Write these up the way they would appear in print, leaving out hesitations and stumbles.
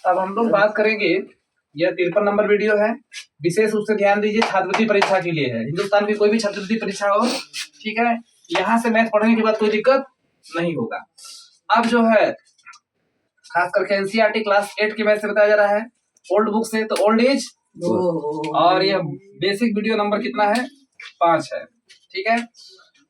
अब हम लोग बात करेंगे, यह 53 नंबर वीडियो है। विशेष रूप से ध्यान दीजिए, छात्रवृत्ति परीक्षा के लिए है। हिंदुस्तान की कोई भी छात्रवृत्ति परीक्षा हो, ठीक है, यहाँ से मैथ पढ़ने के बाद कोई दिक्कत नहीं होगा। अब जो है खास करके एनसीईआरटी क्लास 8 की मैथ से बताया जा रहा है, ओल्ड बुक से, तो ओल्ड एज, और यह बेसिक वीडियो नंबर कितना है, 5 है, ठीक है।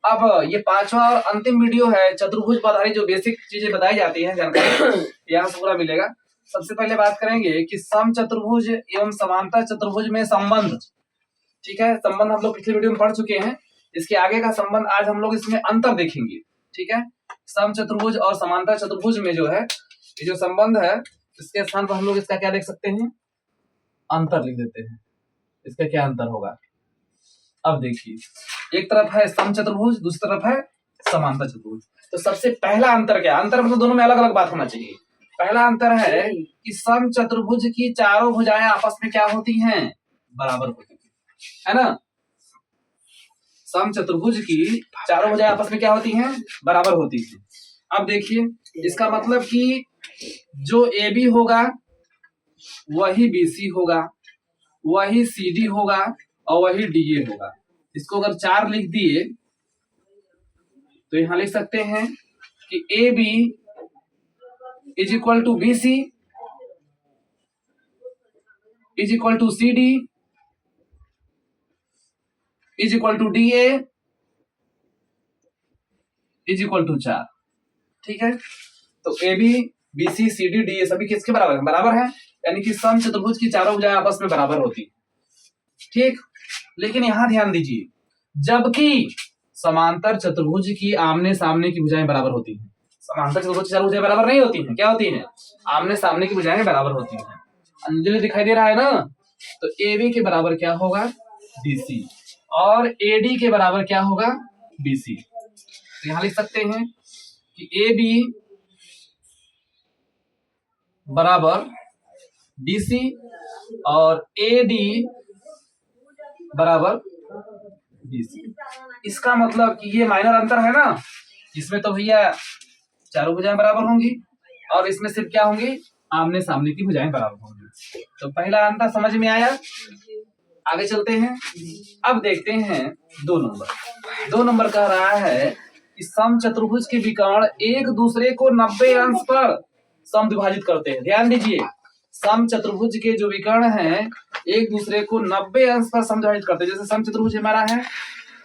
अब ये 5वां और अंतिम वीडियो है चतुर्भुज पर आधारित, जो बेसिक चीजें बताई जाती हैं जानकारी यहाँ से पूरा मिलेगा। सबसे पहले बात करेंगे कि सम चतुर्भुज एवं समांतर चतुर्भुज में संबंध, ठीक है। संबंध हम लोग पिछले वीडियो में पढ़ चुके हैं, इसके आगे का संबंध आज हम लोग इसमें अंतर देखेंगे, ठीक है। सम चतुर्भुज और समांतर चतुर्भुज में जो है ये जो संबंध है, इसके स्थान पर हम लोग इसका क्या लिख सकते हैं, अंतर लिख देते हैं। इसका क्या अंतर होगा, अब देखिए, एक तरफ है सम चतुर्भुज, दूसरी तरफ है समांतर चतुर्भुज। तो सबसे पहला अंतर क्या, अंतर मतलब दोनों में अलग अलग बात होना चाहिए। पहला अंतर है कि सम चतुर्भुज की चारों भुजाएं आपस में क्या होती हैं, बराबर होती है ना। सम चतुर्भुज की चारों भुजाएं आपस में क्या होती हैं, बराबर होती हैं। अब देखिए, इसका मतलब कि जो ए बी होगा वही BC होगा, वही CD होगा और वही DA होगा। इसको अगर 4 लिख दिए तो यहां लिख सकते हैं कि AB is equal to BC is equal to CD is equal to DA is equal to 4, ठीक है। तो AB BC CD DA सभी किसके बराबर है, बराबर है, यानी कि सम चतुर्भुज की चारों भुजाएं आपस में बराबर होती है, ठीक। लेकिन यहां ध्यान दीजिए, जबकि समांतर चतुर्भुज की आमने सामने की भुजाएं बराबर होती हैं। समांतर चतुर्भुज की चारों भुजाएं बराबर नहीं होती हैं, क्या होती हैं, आमने सामने की भुजाएं बराबर होती हैं। अंजलि दिखाई दे रहा है ना, तो AB के बराबर क्या होगा, BC, और AD के बराबर क्या होगा, BC। तो यहां लिख सकते हैं कि AB बराबर BC और AD बराबर BC। इसका मतलब कि ये माइनर अंतर है ना, इसमें तो भैया चारों भुजाएं बराबर होंगी और इसमें सिर्फ क्या होंगी, आमने सामने की भुजाएं बराबर होंगी। तो पहला अंतर समझ में आया, आगे चलते हैं। अब देखते हैं 2 नंबर। 2 नंबर कह रहा है कि सम चतुर्भुज के विकर्ण एक दूसरे को 90 अंश पर समद्विभाजित करते हैं। ध्यान दीजिए, सम चतुर्भुज के जो विकर्ण हैं एक दूसरे को 90 अंश पर समद्विभाजित करते हैं। जैसे सम चतुर्भुज हमारा है,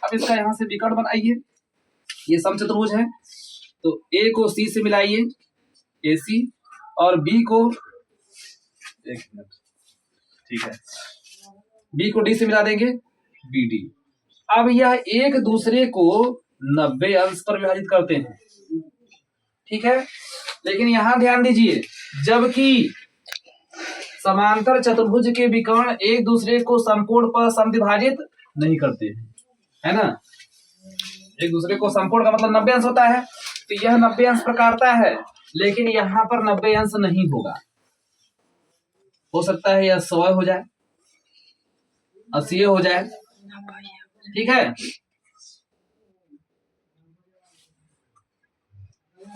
अब इसका यहां से विकर्ण बनाइए, ये सम चतुर्भुज है, तो A को C से मिलाइए AC, और B को, एक मिनट, ठीक है, B को D से मिला देंगे BD। अब यह एक दूसरे को 90 अंश पर विभाजित करते हैं, ठीक है। लेकिन यहां ध्यान दीजिए, जबकि समांतर चतुर्भुज के विकर्ण एक दूसरे को समकोण पर समद्विभाजित नहीं करते हैं, है ना। एक दूसरे को समकोण का मतलब 90 अंश होता है, तो यह 90 अंश पर काटता है, लेकिन यहां पर 90 अंश नहीं होगा। हो सकता है यह 100 हो जाए, 80 हो जाए, ठीक है,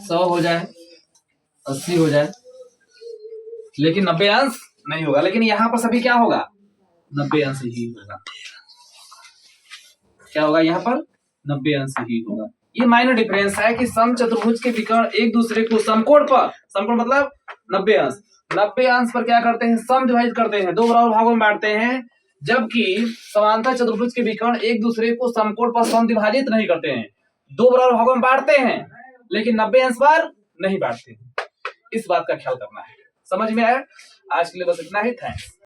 100 हो जाए, 80 हो जाए, लेकिन 90 अंश नहीं होगा। लेकिन यहां पर सभी क्या होगा, 90 अंश ही होगा। क्या होगा, यहाँ पर 90 अंश ही होगा। ये माइनर डिफरेंस है कि सम चतुर्भुज के विकर्ण एक दूसरे को समकोण पर, समकोण मतलब 90 अंश, 90 अंश पर क्या करते हैं, समद्विभाजित करते हैं, 2 बराबर भागों में बांटते हैं। जबकि समांतर चतुर्भुज के विकर्ण एक दूसरे को समकोण पर समद्विभाजित नहीं करते हैं, 2 बराबर भागों में बांटते हैं, लेकिन 90 अंश पर नहीं बांटते हैं। इस बात का ख्याल करना है। समझ में आया? आज के लिए बस इतना ही, थैंक्स।